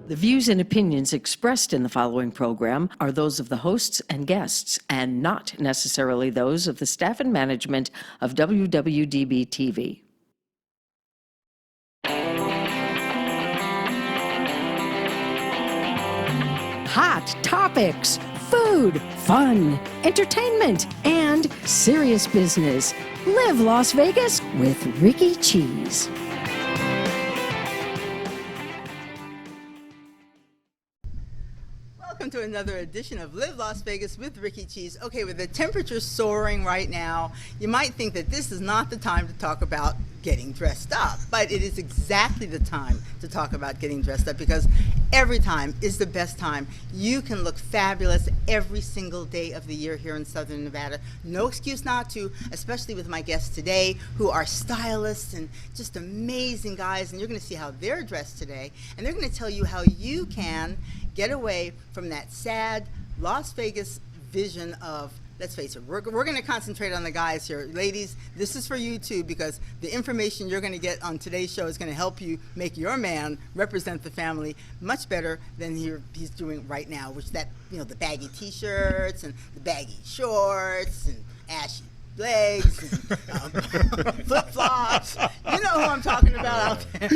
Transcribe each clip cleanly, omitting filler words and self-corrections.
The views and opinions expressed in the following program are those of the hosts and guests, and not necessarily those of the staff and management of WWDB-TV. Hot topics, food, fun, entertainment, and serious business. Live Las Vegas with Rikki Cheese. Welcome to another edition of Live Las Vegas with Rikki Cheese. Okay, with the temperature soaring right now, you might think that this is not the time to talk about getting dressed up, but it is exactly the time to talk about getting dressed up, because every time is the best time. You can look fabulous every single day of the year here in Southern Nevada. No excuse not to, especially with my guests today, who are stylists and just amazing guys, and you're going to see how they're dressed today, and they're going to tell you how you can get away from that sad Las Vegas vision of, let's face it, we're going to concentrate on the guys here. Ladies, this is for you too, because the information you're going to get on today's show is going to help you make your man represent the family much better than he's doing right now, which that, you know, the baggy t-shirts and the baggy shorts and ashy legs and flip-flops. You know who I'm talking about out there.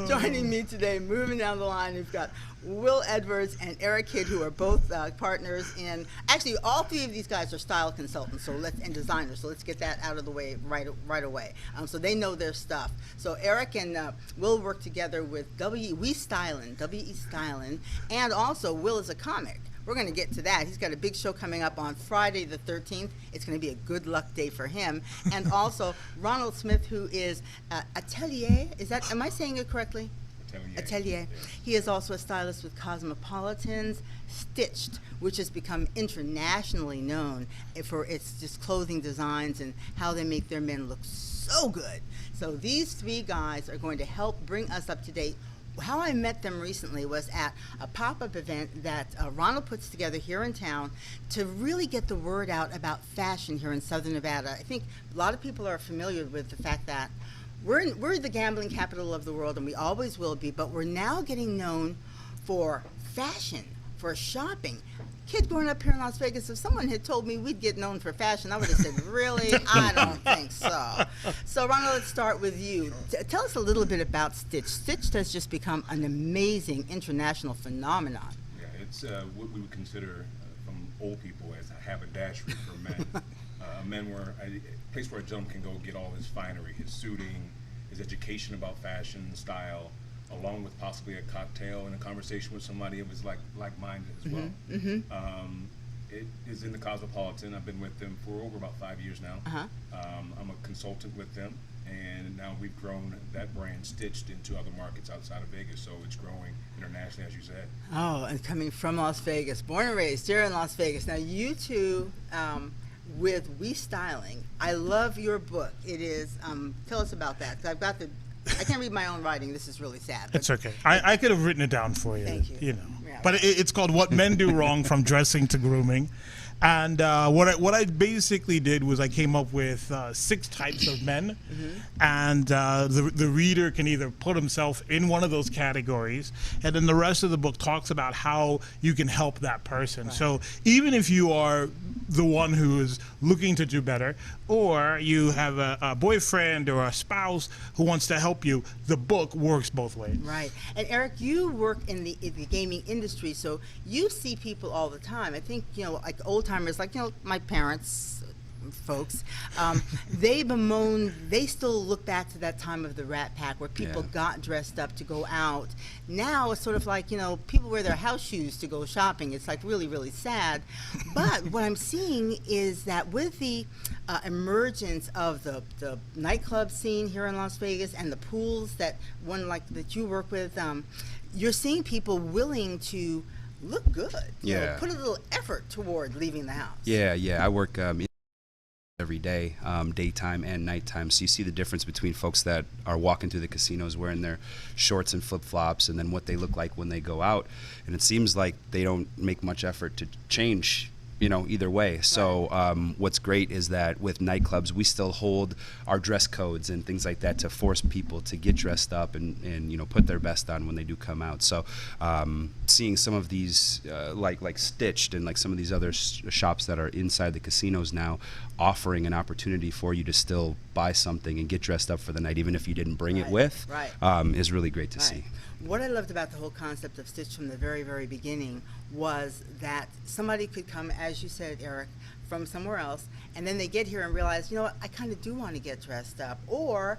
Joining me today, moving down the line, we've got Will Edwards and Eric Kidd, who are both partners in, actually all three of these guys are style consultants and designers, so let's get that out of the way right away. So they know their stuff. So Eric and Will work together with W.E. Stylin', and also Will is a comic. We're going to get to that. He's got a big show coming up on Friday the 13th. It's going to be a good luck day for him. And also Ronald Smith, who is Atelier. Am I saying it correctly? Atelier. He is also a stylist with Cosmopolitan's Stitched, which has become internationally known for its just clothing designs and how they make their men look so good. So these three guys are going to help bring us up to date. How I met them recently was at a pop-up event that Ronald puts together here in town to really get the word out about fashion here in Southern Nevada. I think a lot of people are familiar with the fact that we're the gambling capital of the world, and we always will be, but we're now getting known for fashion, for shopping. Kid growing up here in Las Vegas, if someone had told me we'd get known for fashion, I would have said, really? I don't think so. So, Ronald, let's start with you. Tell us a little bit about Stitched. Stitched has just become an amazing international phenomenon. Yeah, it's what we would consider from old people as a haberdashery for men. Men were a place where a gentleman can go get all his finery, his suiting, his education about fashion, style, along with possibly a cocktail and a conversation with somebody who was like-minded as well. It is in the Cosmopolitan. I've been with them for over about 5 years now. I'm a consultant with them, and now we've grown that brand Stitched into other markets outside of Vegas, so it's growing internationally, as you said. Oh, and coming from Las Vegas, born and raised here in Las Vegas. Now, you two, with We Styling, I love your book. It is, tell us about that, 'cause I can't read my own writing. This is really sad. It's okay. I could have written it down for you. Thank you. You know, yeah. But it's called "What Men Do Wrong: From Dressing to Grooming," and what I basically did was I came up with 6 types of men, and the reader can either put himself in one of those categories, and then the rest of the book talks about how you can help that person. Right. So even if you are the one who is looking to do better, or you have a boyfriend or a spouse who wants to help you, the book works both ways. Right. And Eric, you work in the gaming industry, so you see people all the time. I think, you know, like old timers, like, you know, my parents, folks, they bemoan, they still look back to that time of the Rat Pack where people got dressed up to go out. Now it's sort of like, you know, people wear their house shoes to go shopping. It's like really, really sad. But what I'm seeing is that with the emergence of the nightclub scene here in Las Vegas and the pools that you work with, you're seeing people willing to look good. You know, put a little effort toward leaving the house. I work every day, daytime and nighttime. So you see the difference between folks that are walking through the casinos wearing their shorts and flip-flops and then what they look like when they go out. And it seems like they don't make much effort to change either way. So what's great is that with nightclubs, we still hold our dress codes and things like that to force people to get dressed up and put their best on when they do come out. So seeing some of these like Stitched and like some of these other shops that are inside the casinos now offering an opportunity for you to still buy something and get dressed up for the night, even if you didn't bring it with, is really great to see. What I loved about the whole concept of Stitch from the very, very beginning was that somebody could come, as you said, Eric, from somewhere else, and then they get here and realize, you know what, I kind of do want to get dressed up, or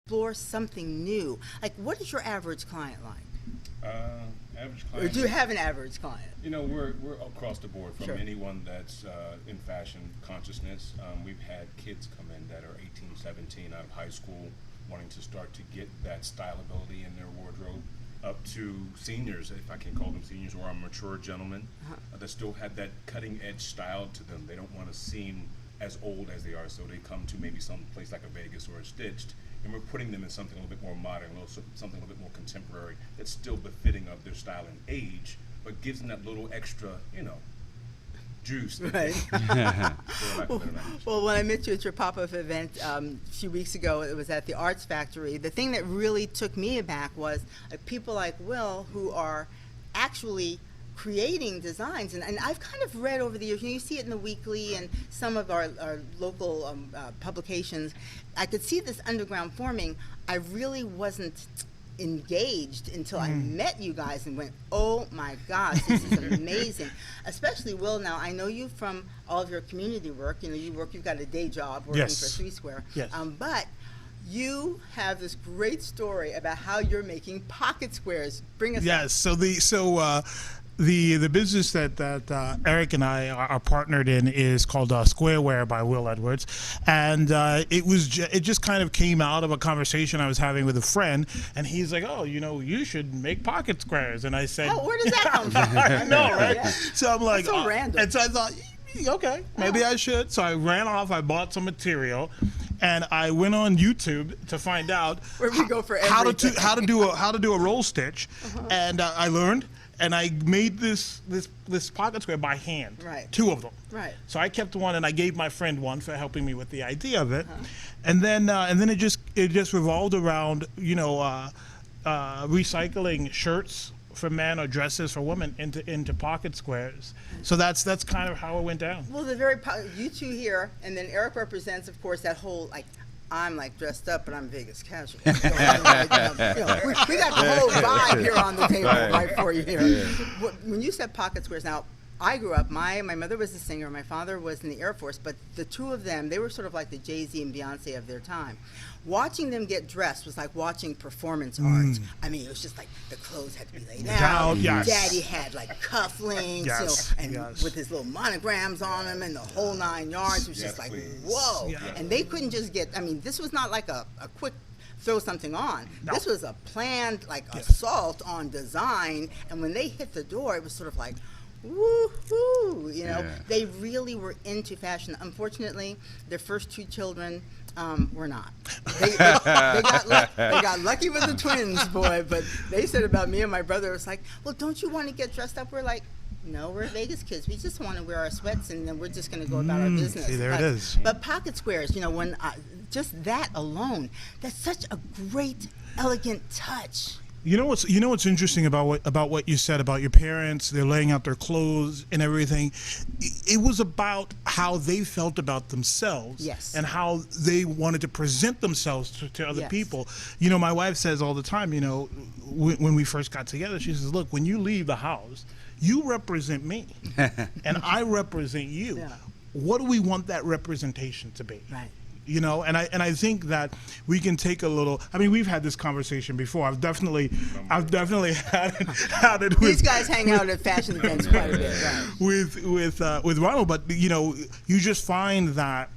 explore something new. Like, what is your average client like? Average client. Or do you have an average client? We're across the board, from Sure. anyone that's in fashion consciousness. We've had kids come in that are 18, 17 out of high school, wanting to start to get that styleability in their wardrobe, up to seniors, if I can call them seniors, or a mature gentleman that still have that cutting edge style to them. They don't want to seem as old as they are, so they come to maybe some place like a Vegas or a Stitched, and we're putting them in something a little bit more modern, something a little bit more contemporary, that's still befitting of their style and age, but gives them that little extra, juice. Right. Well, when I met you at your pop-up event a few weeks ago, it was at the Arts Factory. The thing that really took me aback was people like Will, who are actually creating designs, and I've kind of read over the years, you see it in the Weekly and some of our local publications. I could see this underground forming. I really wasn't engaged until I met you guys and went, oh my gosh, this is amazing. Especially Will, now I know you from all of your community work. You've got a day job working for Three Square. Yes. But you have this great story about how you're making pocket squares. Bring us Yes. So the business that Eric and I are partnered in is called Squareware by Will Edwards, and it just kind of came out of a conversation I was having with a friend, and he's like, oh, you should make pocket squares, and I said, where does that come from? I know, right? Yeah. So I'm like, That's so random. and so I thought, okay, maybe I should. So I ran off, I bought some material, and I went on YouTube to find out Where we go for how everything. to do a roll stitch, and I learned. And I made this pocket square by hand, Right. 2 of them. Right. So I kept one, and I gave my friend one for helping me with the idea of it, and then it just revolved around recycling shirts for men or dresses for women into pocket squares. So that's kind of how it went down. Well, you two here, and then Eric represents, of course, that whole I'm dressed up, but I'm Vegas casual. We got the whole vibe here on the table right for you here. Yeah. When you said pocket squares, now I grew up, my mother was a singer, my father was in the Air Force, but the two of them, they were sort of like the Jay-Z and Beyonce of their time. Watching them get dressed was like watching performance art. I mean, it was just like the clothes had to be laid out. Yes. Daddy had Yes, cufflinks, yes. with his little monograms on them and the whole 9 yards. It was just like, please. whoa. Yeah. And they couldn't just this was not like a quick throw something on. No. This was a planned assault on design, and when they hit the door, it was sort of like, woo-hoo, They really were into fashion. Unfortunately, their first 2 children were not. They got lucky with the twins, boy, but they said about me and my brother, it was like, well, don't you want to get dressed up? We're like, no, we're Vegas kids. We just want to wear our sweats, and then we're just going to go about our business. See, there it is. But pocket squares, when just that alone, that's such a great, elegant touch. You know what's interesting about what you said about your parents, they're laying out their clothes and everything. It was about how they felt about themselves, Yes. and how they wanted to present themselves to other Yes. people. My wife says all the time, when we first got together, she says, look, when you leave the house, you represent me and I represent you. Yeah. What do we want that representation to be? Right. And I think that we can take a little. I mean, we've had this conversation before. I've definitely had it with These guys hang out at fashion events quite a bit, right? with Ronald. But you just find that.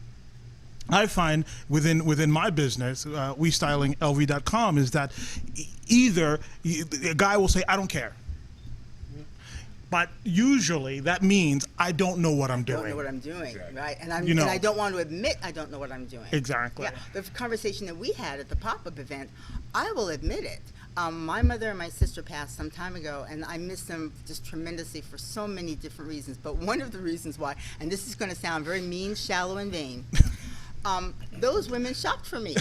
I find within my business, WeStylingLV.com, is that either a guy will say, I don't care. But usually that means I don't know what I'm doing. I don't know what I'm doing, Exactly. right? And and I don't want to admit I don't know what I'm doing. Exactly. Yeah. The conversation that we had at the pop-up event, I will admit it. My mother and my sister passed some time ago, and I miss them just tremendously for so many different reasons. But one of the reasons why, and this is going to sound very mean, shallow, and vain, those women shopped for me,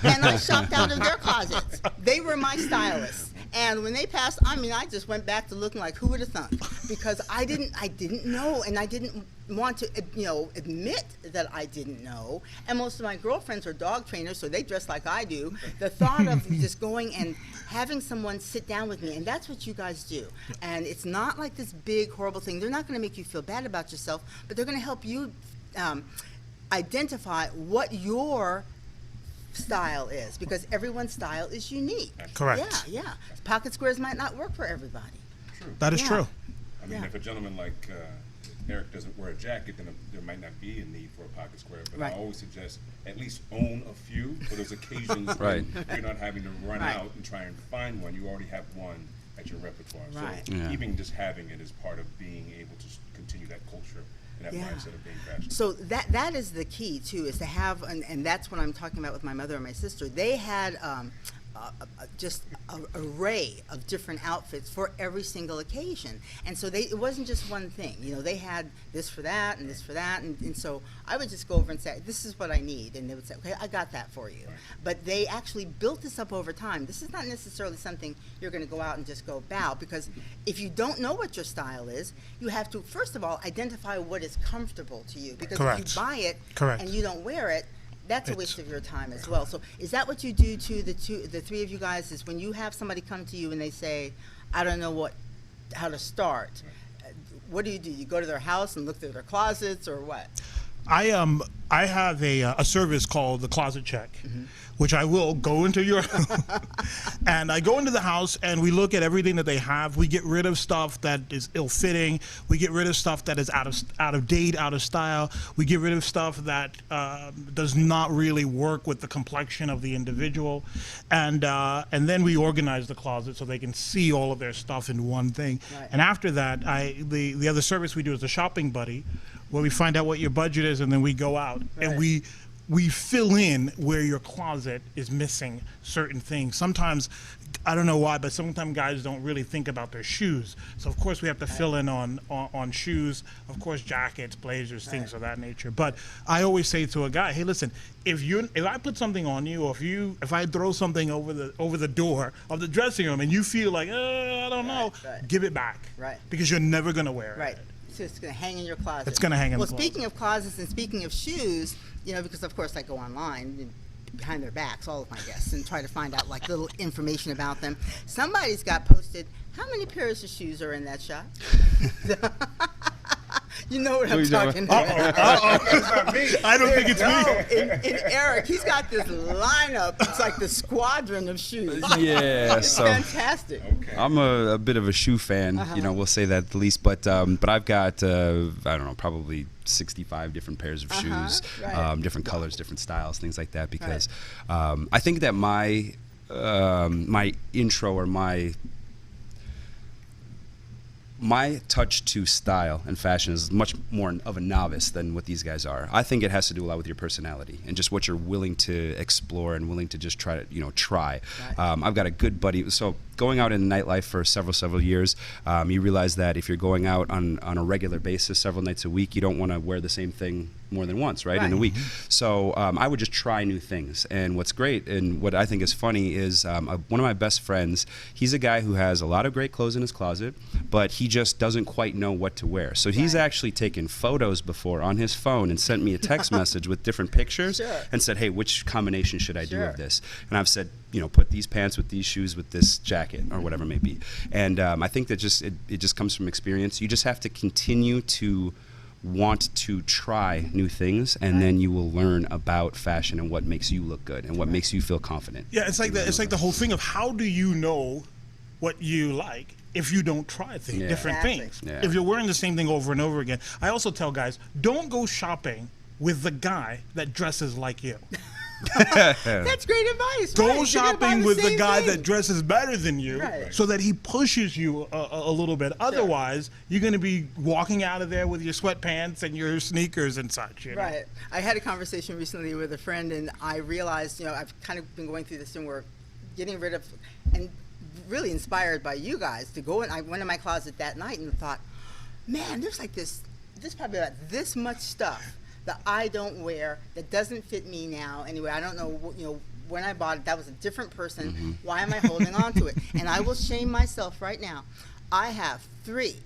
and I shopped out of their closets. They were my stylists. And when they passed, I mean, I just went back to looking like who would have thunk, because I didn't know, and I didn't want to, admit that I didn't know. And most of my girlfriends are dog trainers, so they dress like I do. The thought of just going and having someone sit down with me, and that's what you guys do. And it's not like this big, horrible thing. They're not going to make you feel bad about yourself, but they're going to help you identify what your style is, because everyone's style is unique. Correct. Yeah. Pocket squares might not work for everybody. True. That is true. I mean, Yeah. if a gentleman like Eric doesn't wear a jacket, then there might not be a need for a pocket square. But Right. I always suggest at least own a few for those occasions Right. when you're not having to run Right. out and try and find one. You already have one at your repertoire. Right. So Yeah. even just having it is part of being able to continue that culture and that Yeah. mindset of being fashionable. So that is the key too, is to have, and that's what I'm talking about with my mother and my sister. They had just an array of different outfits for every single occasion, and so it wasn't just one thing. They had this for that and this for that, and so I would just go over and say, this is what I need, and they would say, okay, I got that for you. Right. But they actually built this up over time. This is not necessarily something you're going to go out and just go bow, because if you don't know what your style is, you have to first of all identify what is comfortable to you, because Correct. if you buy it Correct. and you don't wear it, that's a It's- waste of your time as well. So is that what you do to the three of you guys, is when you have somebody come to you and they say, I don't know how to start, what do? You go to their house and look through their closets, or what? I have a service called the Closet Check, which I will go into your and I go into the house and we look at everything that they have. We get rid of stuff that is ill-fitting. We get rid of stuff that is out of date, out of style. We get rid of stuff that does not really work with the complexion of the individual, and then we organize the closet so they can see all of their stuff in one thing. Right. And after that, the other service we do is the shopping buddy, where we find out what your budget is, and then we go out and Right. we fill in where your closet is missing certain things. Sometimes, I don't know why, but sometimes guys don't really think about their shoes. So of course we have to fill in on shoes, of course jackets, blazers, things of that nature. But I always say to a guy, hey, listen, if I put something on you, or if I throw something over the door of the dressing room and you feel like, I don't know, right. give it back. Right. Because you're never gonna wear Right. it. So it's going to hang in your closet. It's gonna hang in well, the speaking of closets and speaking of shoes, because of course I go online behind their backs, all of my guests, and try to find out like little information about them. Somebody's got posted, how many pairs of shoes are in that shop? You know what I'm talking about. I don't think it's me. In Eric, he's got this lineup. It's like the squadron of shoes. Yeah, It's so fantastic. Okay. I'm a bit of a shoe fan, we'll say that at the least. But I've got I don't know, probably 65 different pairs of shoes, right. different colors, different styles, things like that. Because I think that my intro, or my touch to style and fashion is much more of a novice than what these guys are. I think it has to do a lot with your personality and just what you're willing to explore and willing to just try to, try. Right. I've got a good buddy. So going out in nightlife for several years, you realize that if you're going out on a regular basis, several nights a week, you don't want to wear the same thing more than once, right? In a Right. week. So I would just try new things. And what's great and what I think is funny is one of my best friends, he's a guy who has a lot of great clothes in his closet, but he just doesn't quite know what to wear. So he's Right. actually taken photos before on his phone and sent me a text message with different pictures Sure. and said, hey, which combination should I do Sure. of this? And I've said, put these pants with these shoes with this jacket or whatever it may be. And I think that it just comes from experience. You just have to continue to want to try new things, and then you will learn about fashion and what makes you look good and what makes you feel confident. Yeah, it's like the whole thing of how do you know what you like if you don't try Yeah. different Exactly. things? Yeah. If you're wearing the same thing over and over again. I also tell guys, don't go shopping with the guy that dresses like you. That's great advice. Go right. You're gonna buy shopping with the same guy thing. that dresses better than you, Right. so that he pushes you a little bit. Otherwise, you're going to be walking out of there with your sweatpants and your sneakers and such. You know? Right. I had a conversation recently with a friend, and I realized, I've kind of been going through this thing where getting rid of, and really inspired by you guys to go in. I went in my closet that night and thought, man, there's like this probably like this much stuff that I don't wear, that doesn't fit me now. Anyway, I don't know, you know, when I bought it, that was a different person. Why am I holding on to it? And I will shame myself right now. I have three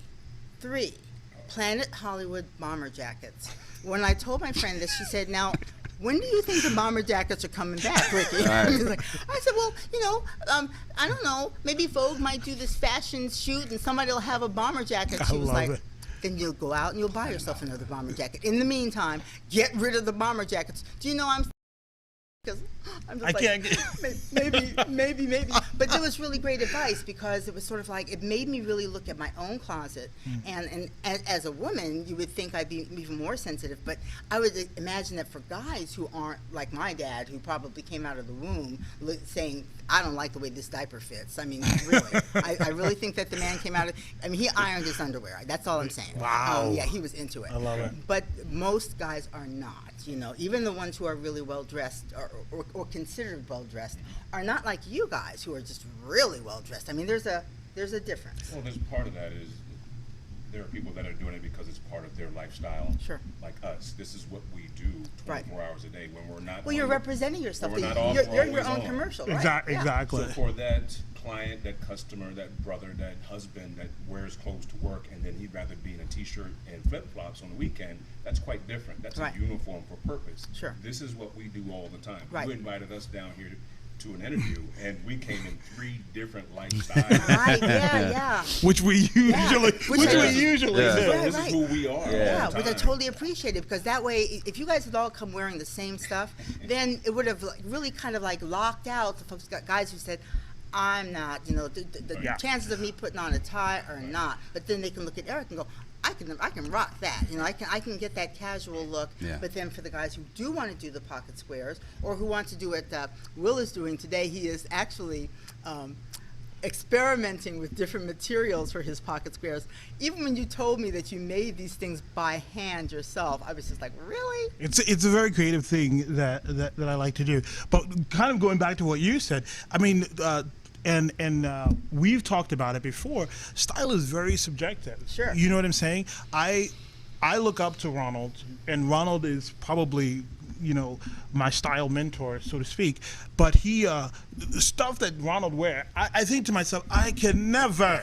Planet Hollywood bomber jackets. When I told my friend this, she said, now, when do you think the bomber jackets are coming back, Rikki? I said, well, you know, I don't know. Maybe Vogue might do this fashion shoot and somebody will have a bomber jacket. She was like, then you'll go out and you'll buy yourself another bomber jacket. In the meantime, get rid of the bomber jackets. Do you know because I'm just maybe. But it was really great advice, because it was sort of like, it made me really look at my own closet. And as a woman, you would think I'd be even more sensitive, but I would imagine that for guys who aren't like my dad, who probably came out of the womb saying, I don't like the way this diaper fits. I mean, really. I really think that the man came out of, I mean, he ironed his underwear. That's all I'm saying. Wow. Yeah, he was into it. I love it. But most guys are not, you know. Even the ones who are really well-dressed or considered well-dressed are not like you guys who are just really well-dressed. I mean, there's a difference. Well, there's part of that is there are people that are doing it because it's part of their lifestyle. Sure. Like us. This is what we do 24 hours a day when we're not. Well, you're representing yourself. We're not You're your always own on. commercial, right? Exactly. So for that client, that customer, that brother, that husband that wears clothes to work, and then he'd rather be in a t-shirt and flip-flops on the weekend, that's quite different. That's a uniform for purpose. Sure. This is what we do all the time. Right. You invited us down here to an interview, and we came in 3 different lifestyles. Right, yeah. Which we usually do. This is who we are. Yeah, all the which I time. totally appreciate it, because that way, if you guys had all come wearing the same stuff, then it would have really kind of like locked out the folks, guys who said, I'm not, you know, the chances of me putting on a tie are not. But then they can look at Eric and go, I can rock that, you know, I can get that casual look. But then for the guys who do want to do the pocket squares, or who want to do what Will is doing today, he is actually experimenting with different materials for his pocket squares. Even when you told me that you made these things by hand yourself, I was just like, really? It's a very creative thing that I like to do. But kind of going back to what you said, I mean, and we've talked about it before. Style is very subjective. Sure. You know what I'm saying? I look up to Ronald, and Ronald is probably, you know, my style mentor, so to speak. But he, the stuff that Ronald wear, I think to myself, I can never.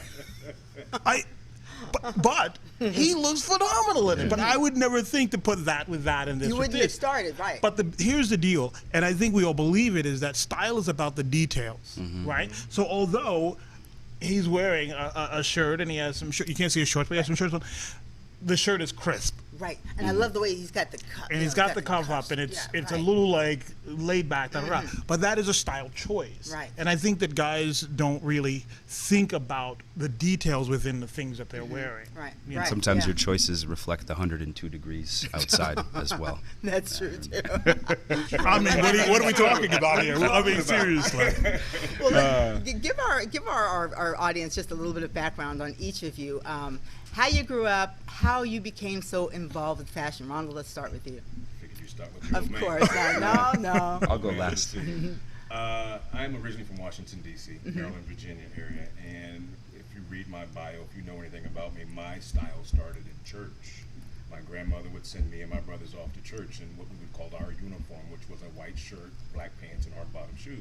But he looks phenomenal in it. But I would never think to put that with that and this. You with wouldn't this. get started, right? But here's the deal, and I think we all believe it, is that style is about the details, right? So although he's wearing a shirt and he has some shirt, you can't see his shorts, but he has some shirts on, the shirt is crisp. Right, and I love the way he's got the cuff. And he's got the cuff up, and it's a little like laid back, but that is a style choice. Right. And I think that guys don't really think about the details within the things that they're wearing. Right. You know? Right. Sometimes your choices reflect the 102 degrees outside as well. That's true too. I mean, what are we talking about here? I mean, seriously. Well, give our audience just a little bit of background on each of you. How you grew up, how you became so involved with fashion. Ronald, let's start with you. Figured you start with you, Of man. course. No. I'll go last. I'm originally from Washington, D.C., Maryland, Virginia area, and if you read my bio, if you know anything about me, my style started in church. My grandmother would send me and my brothers off to church in what we would call our uniform, which was a white shirt, black pants, and hard-bottom shoes.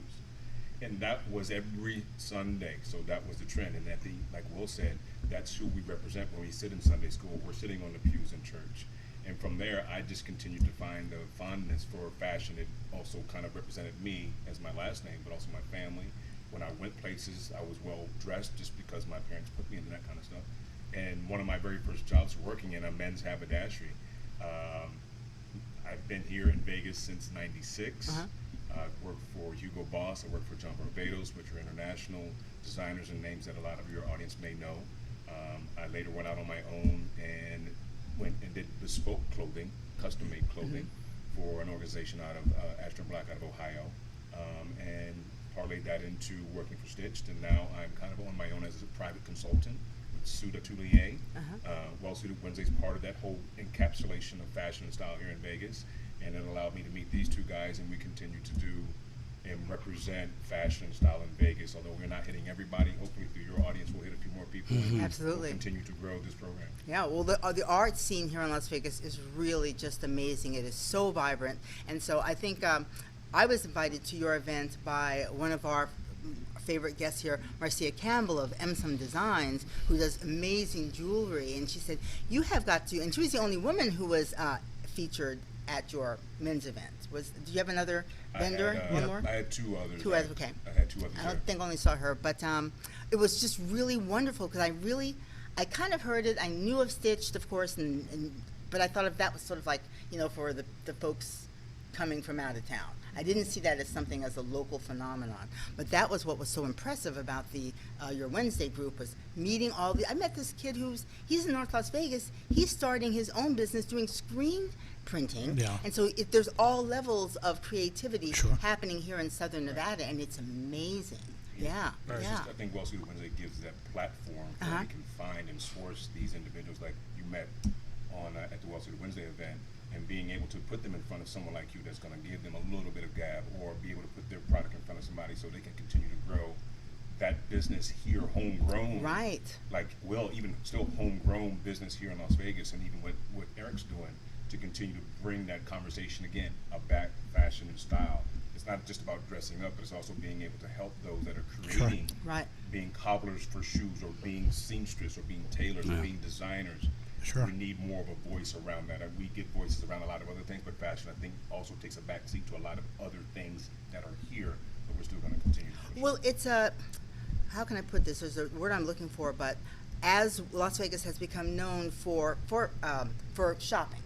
And that was every Sunday, so that was the trend. And like Will said, that's who we represent when we sit in Sunday school. We're sitting on the pews in church. And from there, I just continued to find a fondness for fashion. It also kind of represented me as my last name, but also my family. When I went places, I was well dressed just because my parents put me into that kind of stuff. And one of my very first jobs working in a men's haberdashery. I've been here in Vegas since '96. I've worked for Hugo Boss. I worked for John Barbados, which are international designers and names that a lot of your audience may know. I later went out on my own and went and did bespoke clothing, custom-made clothing, for an organization out of Ashton Black out of Ohio, and parlayed that into working for Stitched. And now I'm kind of on my own as a private consultant with Suit Atelier. Well Suited Wednesday's part of that whole encapsulation of fashion and style here in Vegas. And it allowed me to meet these two guys, and we continue to do and represent fashion and style in Vegas. Although we're not hitting everybody, hopefully through your audience we'll hit a few more people. Absolutely. We'll continue to grow this program. Yeah, well, the art scene here in Las Vegas is really just amazing. It is so vibrant. And so I think I was invited to your event by one of our favorite guests here, Marcia Campbell of Emsum Designs, who does amazing jewelry. And she said, you have got to, and she was the only woman who was featured at your men's event. Do you have another vendor? One more? I had two others. Two others, okay. I had two others. I don't think I only saw her, but it was just really wonderful because I kind of heard it. I knew of Stitched, of course, but I thought of that was sort of like, you know, for the folks coming from out of town. I didn't see that as something as a local phenomenon, but that was what was so impressive about your Wednesday group was meeting all the. I met this kid he's in North Las Vegas. He's starting his own business doing screen printing, and so there's all levels of creativity happening here in Southern Nevada, and it's amazing. Yeah. I think Wall Street Wednesday gives that platform where we can find and source these individuals like you met on at the Wall Street Wednesday event, and being able to put them in front of someone like you that's going to give them a little bit of gab, or be able to put their product in front of somebody so they can continue to grow that business here, homegrown. Right. Like, well, even still homegrown business here in Las Vegas, and even what Eric's doing to continue to bring that conversation again about fashion and style. It's not just about dressing up, but it's also being able to help those that are creating, being cobblers for shoes, or being seamstress, or being tailors, or being designers. We need more of a voice around that. We get voices around a lot of other things, but fashion, I think, also takes a backseat to a lot of other things that are here, but we're still going to continue to push. Well, it's how can I put this? There's a word I'm looking for, but as Las Vegas has become known for shopping,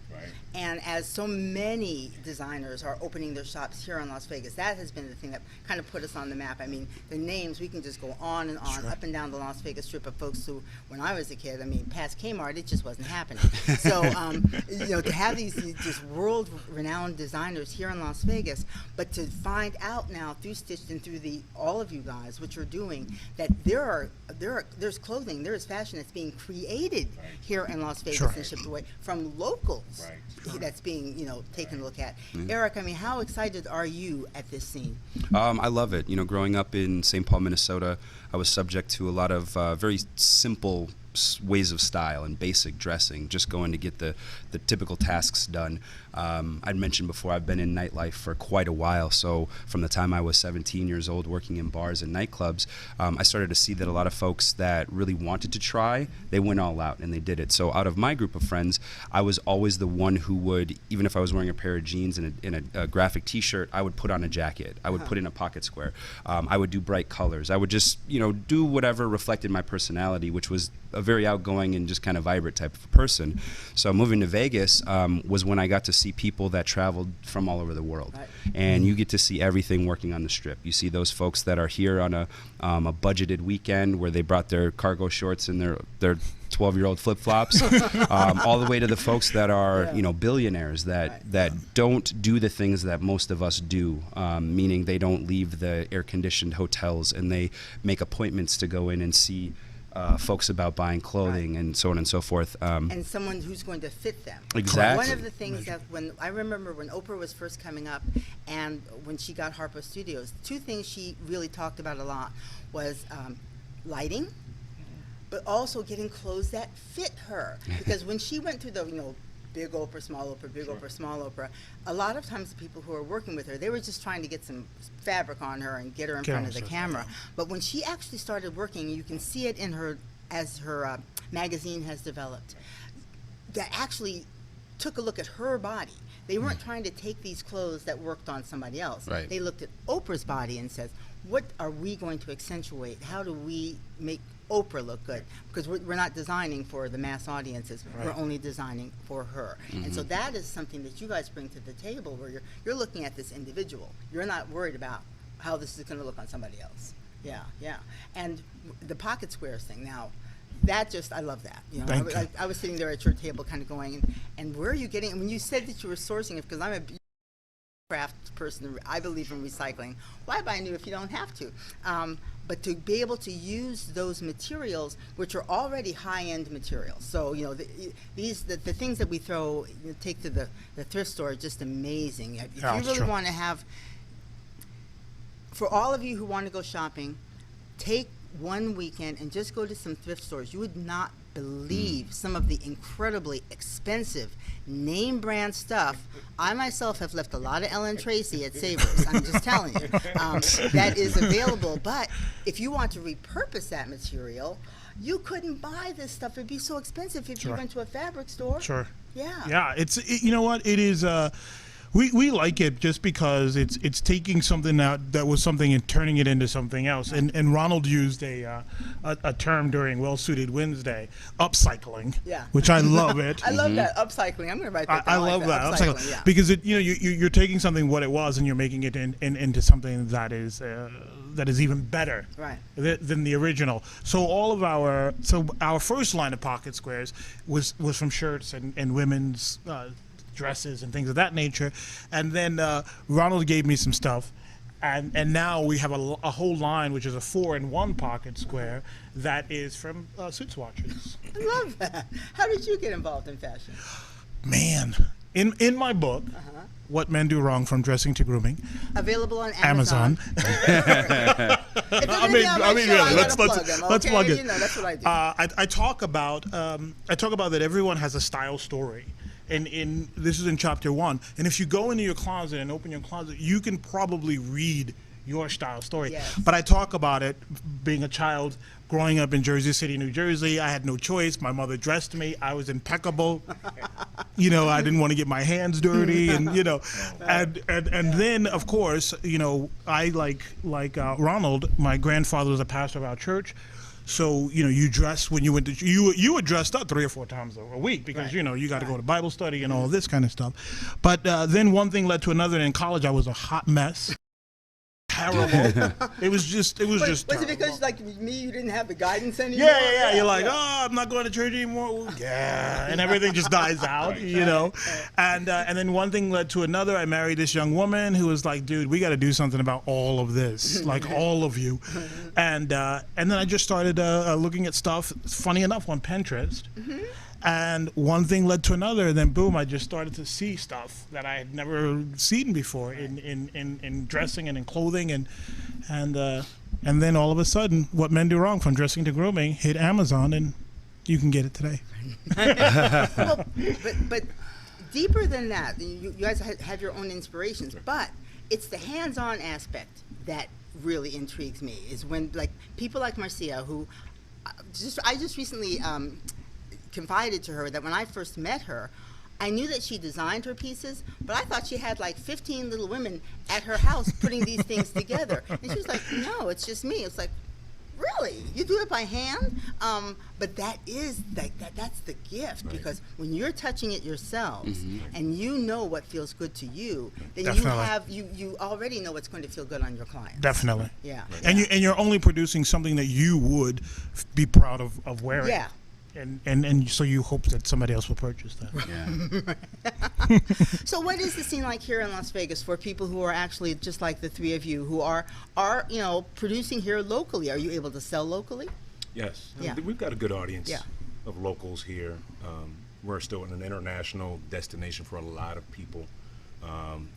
and as so many designers are opening their shops here in Las Vegas, that has been the thing that kind of put us on the map. I mean, the names, we can just go on and on, up and down the Las Vegas Strip of folks who, when I was a kid, I mean, past Kmart, it just wasn't happening. So, you know, to have these just world-renowned designers here in Las Vegas, but to find out now through Stitched and through all of you guys, what you're doing, that there's clothing, there is fashion that's being created here in Las Vegas and shipped away from locals. That's being, you know, taken a look at. Eric, I mean, how excited are you at this scene? I love it. You know, growing up in St. Paul, Minnesota, I was subject to a lot of very simple ways of style and basic dressing, just going to get the typical tasks done. I'd mentioned before, I've been in nightlife for quite a while, so from the time I was 17 years old working in bars and nightclubs, I started to see that a lot of folks that really wanted to try, they went all out and they did it. So out of my group of friends, I was always the one who would, even if I was wearing a pair of jeans and a graphic t-shirt, I would put on a jacket, I would put in a pocket square, I would do bright colors, I would just, you know, do whatever reflected my personality, which was a very outgoing and just kind of vibrant type of person. So moving to Vegas was when I got to see people that traveled from all over the world. And you get to see everything working on the Strip. You see those folks that are here on a budgeted weekend where they brought their cargo shorts and their 12-year-old flip-flops, all the way to the folks that are, you know, billionaires that don't do the things that most of us do, meaning they don't leave the air-conditioned hotels and they make appointments to go in and see folks about buying clothing and so on and so forth. And someone who's going to fit them. Exactly. One of the things that I remember when Oprah was first coming up and when she got Harpo Studios, two things she really talked about a lot was lighting, but also getting clothes that fit her. Because when she went through the, you know, big Oprah, small Oprah, big Oprah, small Oprah, a lot of times the people who were working with her, they were just trying to get some fabric on her and get her in front of the camera. But when she actually started working, you can see it in her, as her magazine has developed, that actually took a look at her body. They weren't trying to take these clothes that worked on somebody else. They looked at Oprah's body and said, what are we going to accentuate? How do we make Oprah look good? Because we're not designing for the mass audiences. We're only designing for her. And so that is something that you guys bring to the table, where you're looking at this individual. You're not worried about how this is going to look on somebody else. And the pocket squares thing, now, that just, I love that. You know, I was sitting there at your table kind of going, and where are you getting, when you said that you were sourcing it, because I'm a craft person, I believe in recycling. Why buy new if you don't have to? But to be able to use those materials, which are already high-end materials. So, you know, the things that we take to the thrift store are just amazing. If you really want to have, for all of you who want to go shopping, take one weekend and just go to some thrift stores. You would not believe some of the incredibly expensive name brand stuff. I myself have left a lot of Ellen Tracy at Savers. I'm just telling you. That is available. But if you want to repurpose that material, you couldn't buy this stuff. It'd be so expensive if you went to a fabric store. Sure. Yeah. Yeah, you know what? It is we like it just because it's taking something that was something and turning it into something else. And Ronald used a term during Well Suited Wednesday, upcycling. Yeah. Which I love it. I love that, upcycling. I'm going to write that down. I love that upcycling, yeah. because you're taking something what it was and you're making it into something that is even better than the original. So our first line of pocket squares was from shirts and women's dresses and things of that nature, and then Ronald gave me some stuff, and now we have a whole line which is a 4-in-1 pocket square that is from suit swatches. I love that. How did you get involved in fashion? Man, in my book, What Men Do Wrong from Dressing to Grooming, available on Amazon. I mean, really, let's plug it. You know, that's what I do. I talk about that everyone has a style story. And this is in chapter 1. And if you go into your closet and open your closet, you can probably read your style story. Yes. But I talk about it being a child growing up in Jersey City, New Jersey. I had no choice. My mother dressed me. I was impeccable. I didn't want to get my hands dirty, and and then of course, I like Ronald. My grandfather was a pastor of our church. So, you dress when you went to, you were dressed up 3 or 4 times a week because, you got to go to Bible study and all this kind of stuff. But then one thing led to another. And in college, I was a hot mess. Terrible. It was just Was it terrible. because, like me, you didn't have the guidance anymore? Yeah. You're like, oh, I'm not going to church anymore. Yeah. And everything just dies out, And then one thing led to another. I married this young woman who was like, dude, we got to do something about all of this, like all of you. And then I just started looking at stuff, funny enough, on Pinterest. And one thing led to another, and then boom, I just started to see stuff that I had never seen before in dressing and in clothing, and then all of a sudden, What Men Do Wrong from Dressing to Grooming hit Amazon, and you can get it today. Well, but deeper than that, you guys have your own inspirations, but it's the hands-on aspect that really intrigues me, is when people like Marcia, who I just recently confided to her that when I first met her, I knew that she designed her pieces, but I thought she had like 15 little women at her house putting these things together. And she was like, no, it's just me. It's like, really? You do it by hand? But that is that's the gift, because when you're touching it yourselves and you know what feels good to you, then Definitely. you already know what's going to feel good on your clients. Definitely. Yeah. And you're only producing something that you would be proud of wearing. Yeah. And so you hope that somebody else will purchase that. Yeah. So what is the scene like here in Las Vegas for people who are actually just like the three of you, who are producing here locally? Are you able to sell locally? Yes. Yeah. We've got a good audience Yeah. of locals here. We're still an international destination for a lot of people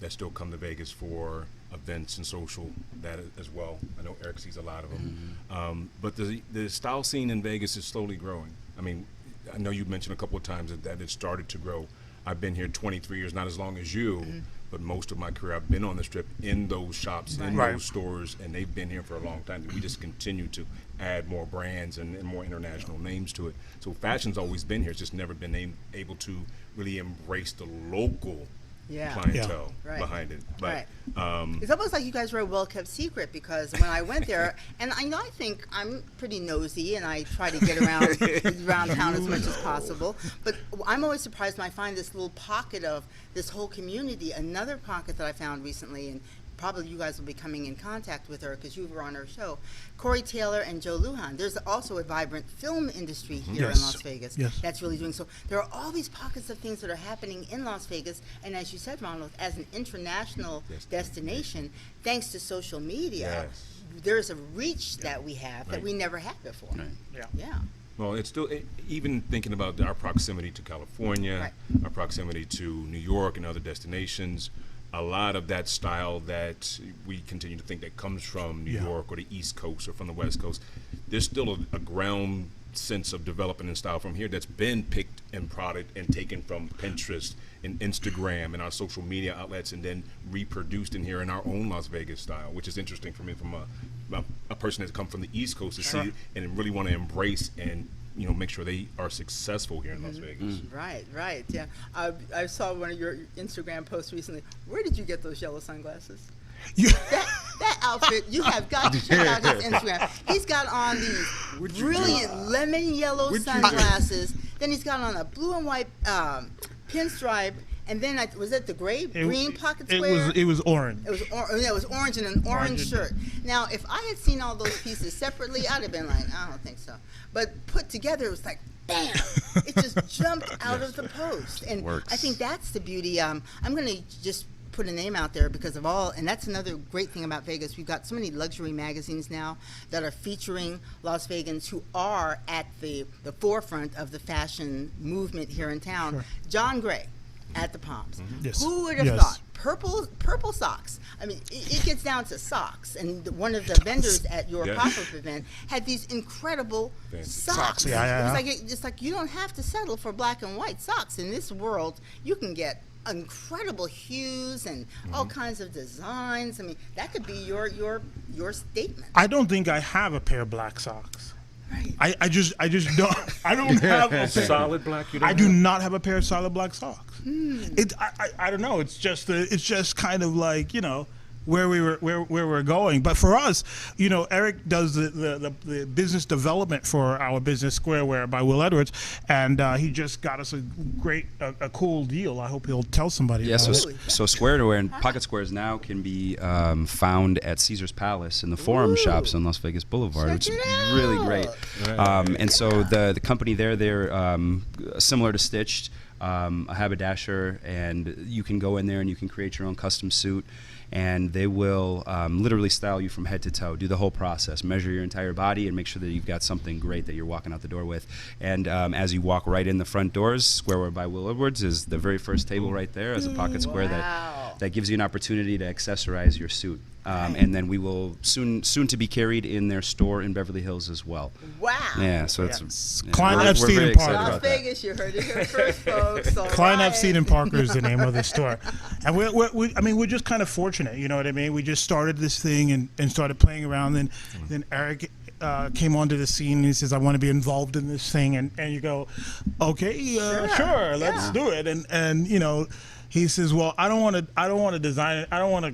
that still come to Vegas for events and social that as well. I know Eric sees a lot of them. But the style scene in Vegas is slowly growing. I mean, I know you mentioned a couple of times that it started to grow. I've been here 23 years, not as long as you, but most of my career I've been on the Strip in those shops, in those stores, and they've been here for a long time. We just continue to add more brands and more international names to it. So fashion's always been here. It's just never been able to really embrace the local clientele behind it. But it's almost like you guys were a well-kept secret, because when I went there, and I think I'm pretty nosy and I try to get around town as much as possible, but I'm always surprised when I find this little pocket of this whole community. Another pocket that I found recently, and probably you guys will be coming in contact with her because you were on her show, Corey Taylor and Joe Lujan. There's also a vibrant film industry here in Las Vegas that's really doing so. There are all these pockets of things that are happening in Las Vegas, and as you said, Ronald, as an international destination, thanks to social media, there's a reach that we have that we never had before. Yeah. Well, it's still, even thinking about our proximity to California, our proximity to New York and other destinations, a lot of that style that we continue to think that comes from New York or the East Coast or from the West Coast, there's still a ground sense of development and style from here that's been picked and prodded and taken from Pinterest and Instagram and our social media outlets, and then reproduced in here in our own Las Vegas style, which is interesting for me from a person that's come from the East Coast to see it and really want to embrace and make sure they are successful here in Las Vegas. Right, yeah. I saw one of your Instagram posts recently. Where did you get those yellow sunglasses? That outfit, you have got to check out his Instagram. He's got on these brilliant lemon yellow sunglasses. Then he's got on a blue and white pinstripe. And then was it the green pocket square? It was orange. It was orange and an orange shirt. Now, if I had seen all those pieces separately, I'd have been like, I don't think so. But put together, it was like, bam! It just jumped out of the post. And I think that's the beauty. I'm going to just put a name out there because of all, and that's another great thing about Vegas. We've got so many luxury magazines now that are featuring Las Vegans who are at the forefront of the fashion movement here in town. Sure. John Gray at the Palms. Yes. Who would have thought? Purple socks. I mean, it gets down to socks. And one of the vendors at your pop-up event had these incredible socks. Yeah. It's like you don't have to settle for black and white socks. In this world, you can get incredible hues and all kinds of designs. I mean, that could be your statement. I don't think I have a pair of black socks. Right. I just don't. I don't have a solid black. I do not have a pair of solid black socks. I don't know. It's just kind of like where we're going. But for us, Eric does the business development for our business Squareware by Will Edwards, and he just got us a cool deal. I hope he'll tell somebody. Yeah, about so Squareware and Pocket Squares now can be found at Caesar's Palace in the Forum Shops on Las Vegas Boulevard, which is really great. And so the company they're similar to Stitched, a haberdasher, and you can go in there and you can create your own custom suit. And they will literally style you from head to toe, do the whole process, measure your entire body, and make sure that you've got something great that you're walking out the door with. And as you walk right in the front doors, Squareware by Will Edwards is the very first table right there as a pocket square that gives you an opportunity to accessorize your suit. And then we will soon to be carried in their store in Beverly Hills as well. Wow. Yeah, so it's Klein we're Epstein very and excited Parker. about Las Vegas, you heard it here first, folks. Klein Epstein and Parker is the name of the store, and we're just kind of fortunate, you know what I mean? We just started this thing and started playing around, and then Eric came onto the scene and he says, I want to be involved in this thing, and you go, okay, sure, let's do it, and he says, well, I don't want to design it, I don't want to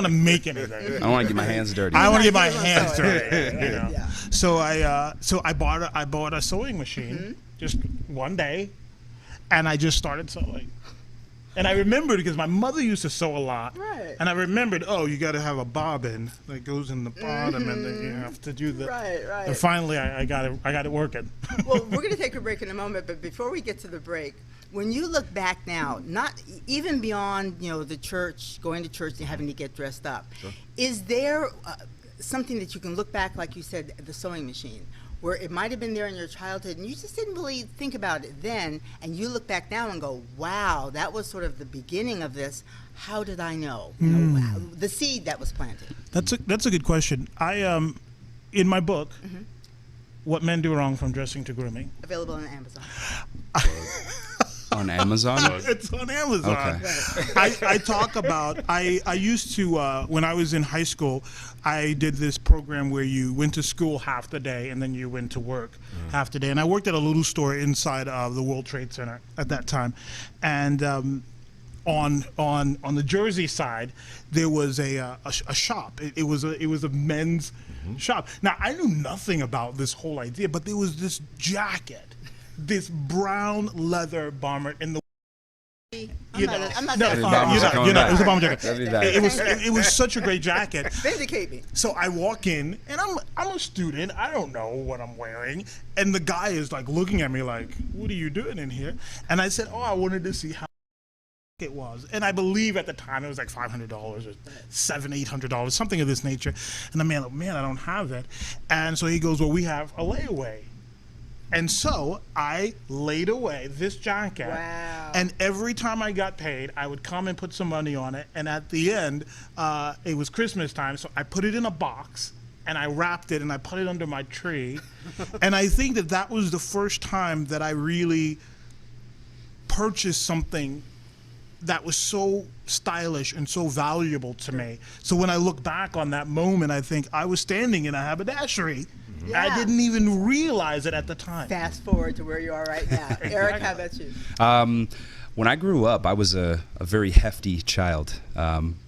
make anything. I don't want to get my hands dirty. I want to get my hands dirty. So I bought a sewing machine just one day, and I just started sewing. And I remembered because my mother used to sew a lot, and I remembered, you got to have a bobbin that goes in the bottom, and then you have to do the. Right. And finally, I got it working. Well, we're going to take a break in a moment, but before we get to the break, when you look back now, not even beyond the church, going to church and having to get dressed up, is there something that you can look back, like you said, the sewing machine, where it might have been there in your childhood and you just didn't really think about it then, and you look back now and go, wow, that was sort of the beginning of this. How did I know? The seed that was planted. That's a good question. I in my book, What Men Do Wrong from Dressing to Grooming. Available on Amazon. On Amazon? It's on Amazon. Okay. I talk about, I used to, when I was in high school, I did this program where you went to school half the day and then you went to work half the day. And I worked at a little store inside of the World Trade Center at that time. And on the Jersey side, there was a shop. It was a men's shop. Now, I knew nothing about this whole idea, but there was this jacket, this brown leather bomber in the. I'm not it was a bomber jacket. It was such a great jacket. Vindicate me. So I walk in, and I'm a student. I don't know what I'm wearing, and the guy is like looking at me like, "What are you doing in here?" And I said, "Oh, I wanted to see how it was." And I believe at the time it was like $500 or $800, something of this nature. And the man, like, man, I don't have that. And so he goes, "Well, we have a layaway." And so I laid away this jacket. Wow. And every time I got paid, I would come and put some money on it. And at the end, it was Christmas time, so I put it in a box and I wrapped it and I put it under my tree. And I think that that was the first time that I really purchased something that was so stylish and so valuable to me. So when I look back on that moment, I think I was standing in a haberdashery. Yeah. I didn't even realize it at the time. Fast forward to where you are right now. Eric, how about you? When I grew up, I was a very hefty child,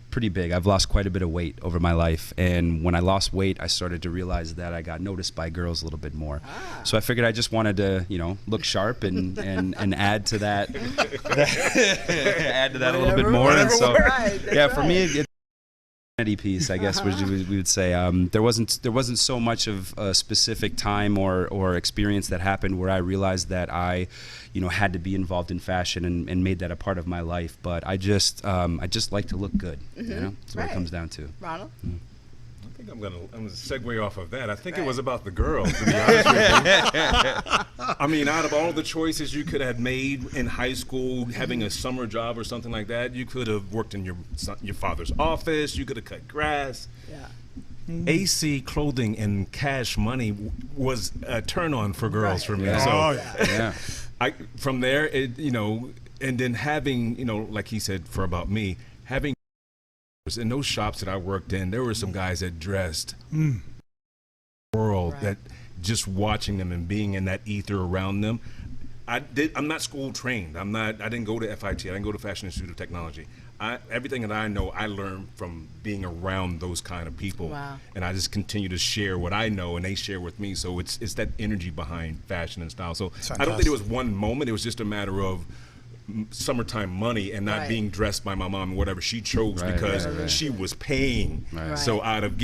pretty big. I've lost quite a bit of weight over my life. And when I lost weight, I started to realize that I got noticed by girls a little bit more. So I figured I just wanted to, look sharp and add to that, add to that a little bit more. And so, for me, it's identity piece, I guess, which we would say. There wasn't so much of a specific time or experience that happened where I realized that I, had to be involved in fashion and made that a part of my life. But I just like to look good. That's what it comes down to. Ronald? I think I'm gonna segue off of that. I think it was about the girls, to be honest with you. I mean, out of all the choices you could have made in high school, having a summer job or something like that, you could have worked in your father's office. You could have cut grass. Yeah. AC clothing and cash money was a turn on for girls for me. Yeah. So from there, and then having, like he said, about me, having in those shops that I worked in, there were some guys that dressed world that just watching them and being in that ether around them. I'm not school trained. I didn't go to FIT. I didn't go to Fashion Institute of Technology. Everything that I know, I learned from being around those kind of people. Wow. And I just continue to share what I know, and they share with me. So it's that energy behind fashion and style. So I don't think it was one moment. It was just a matter of summertime money and not being dressed by my mom and whatever she chose because she was paying. So out of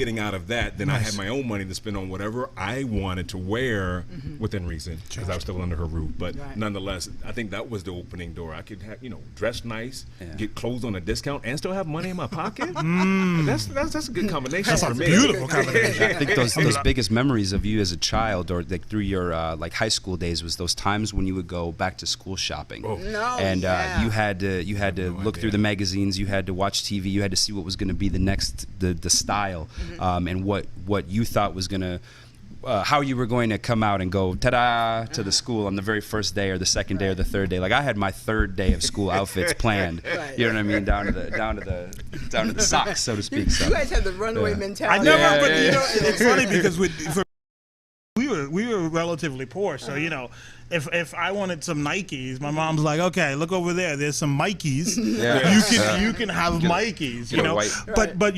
that, then I had my own money to spend on whatever I wanted to wear within reason because I was still under her roof. But nonetheless, I think that was the opening door. I could have, dress nice, get clothes on a discount, and still have money in my pocket. That's a good combination for me. Beautiful combination. I think those biggest memories of you as a child or like through your high school days was those times when you would go back to school shopping. And you had to look through the magazines, you had to watch TV, you had to see what was going to be the style, and what you thought was going to, how you were going to come out and go ta-da to the school on the very first day or the second day or the third day. Like I had my third day of school outfits planned. You know what I mean, down to the socks, so to speak. So You guys have the runaway mentality. I never, but it's funny because we were relatively poor, so if I wanted some Nikes, my mom's like, okay, look over there. There's some Mikes. You can have Mikes. But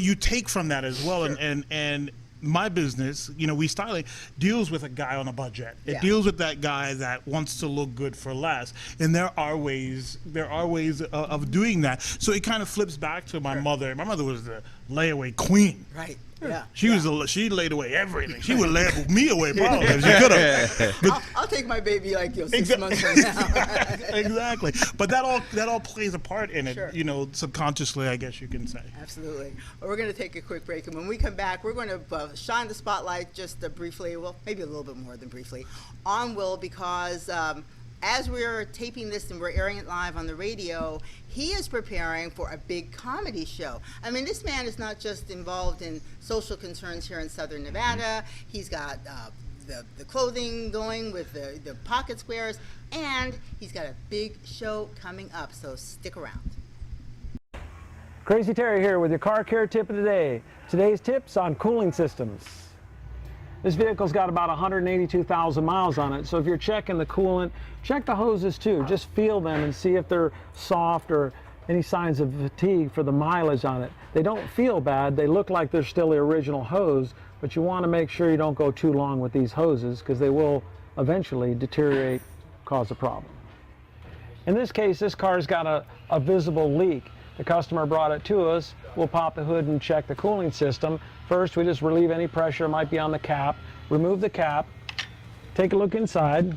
you take from that as well, and my business, we styling deals with a guy on a budget. It deals with that guy that wants to look good for less, and there are ways of doing that. So it kind of flips back to my mother. My mother was the layaway queen. Right. Yeah. She laid away everything. She would lay me away probably if she could have. I'll take my baby like 6 months from now. Exactly. But that all plays a part in it, subconsciously, I guess you can say. Absolutely. Well, we're going to take a quick break, and when we come back, we're going to shine the spotlight just briefly, well, maybe a little bit more than briefly, on Will, because as we're taping this and we're airing it live on the radio, he is preparing for a big comedy show. I mean, this man is not just involved in social concerns here in Southern Nevada. He's got the clothing going with the pocket squares, and he's got a big show coming up, so stick around. Crazy Terry here with your car care tip of the day. Today's tips on cooling systems. This vehicle's got about 182,000 miles on it, so if you're checking the coolant, check the hoses too. Just feel them and see if they're soft or any signs of fatigue for the mileage on it. They don't feel bad, they look like they're still the original hose, but you want to make sure you don't go too long with these hoses because they will eventually deteriorate, cause a problem. In this case, this car's got a visible leak. The customer brought it to us. We'll pop the hood and check the cooling system. First, we just relieve any pressure might be on the cap, remove the cap, take a look inside.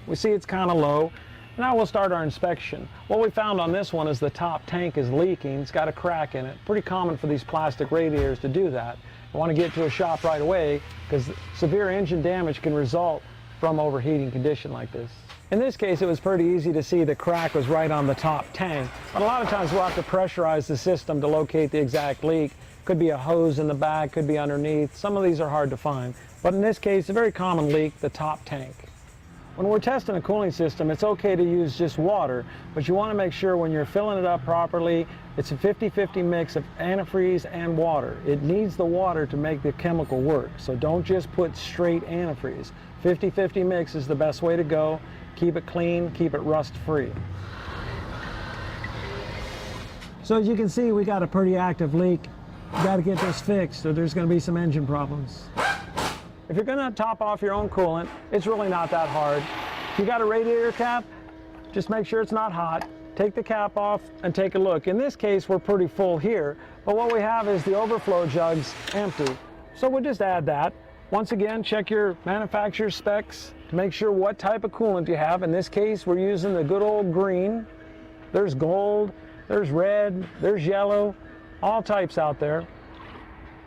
We see it's kind of low. Now we'll start our inspection. What we found on this one is the top tank is leaking. It's got a crack in it. Pretty common for these plastic radiators to do that. I want to get to a shop right away because severe engine damage can result from overheating condition like this. In this case, it was pretty easy to see the crack was right on the top tank, but a lot of times we'll have to pressurize the system to locate the exact leak. Could be a hose in the back, could be underneath. Some of these are hard to find, but in this case, a very common leak, the top tank. When we're testing a cooling system, it's okay to use just water, but you want to make sure when you're filling it up properly, it's a 50-50 mix of antifreeze and water. It needs the water to make the chemical work, so don't just put straight antifreeze. 50-50 mix is the best way to go. Keep it clean, keep it rust-free. So as you can see, we got a pretty active leak. You got to get this fixed, or there's going to be some engine problems. If you're going to top off your own coolant, it's really not that hard. If you got a radiator cap, just make sure it's not hot. Take the cap off and take a look. In this case, we're pretty full here, but what we have is the overflow jugs empty. So we'll just add that. Once again, check your manufacturer's specs to make sure what type of coolant you have. In this case, we're using the good old green. There's gold, there's red, there's yellow, all types out there.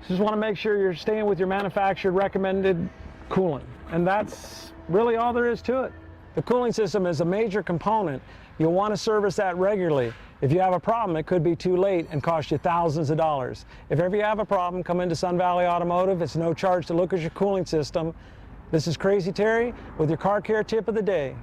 Just want to make sure you're staying with your manufacturer recommended coolant. And that's really all there is to it. The cooling system is a major component. You'll want to service that regularly. If you have a problem, it could be too late and cost you thousands of dollars. If ever you have a problem, come into Sun Valley Automotive. It's no charge to look at your cooling system. This is Crazy Terry with your car care tip of the day.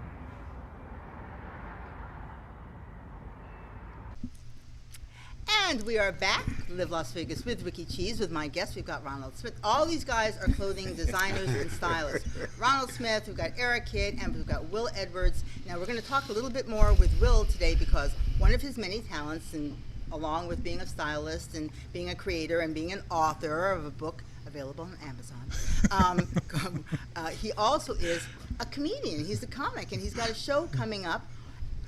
And we are back, Live Las Vegas with Rikki Cheese, with my guest. We've got Ronald Smith. All these guys are clothing designers and stylists. Ronald Smith, we've got Eric Kidd, and we've got Will Edwards. Now we're going to talk a little bit more with Will today because one of his many talents, and along with being a stylist and being a creator and being an author of a book available on Amazon, he also is a comedian. He's a comic, and he's got a show coming up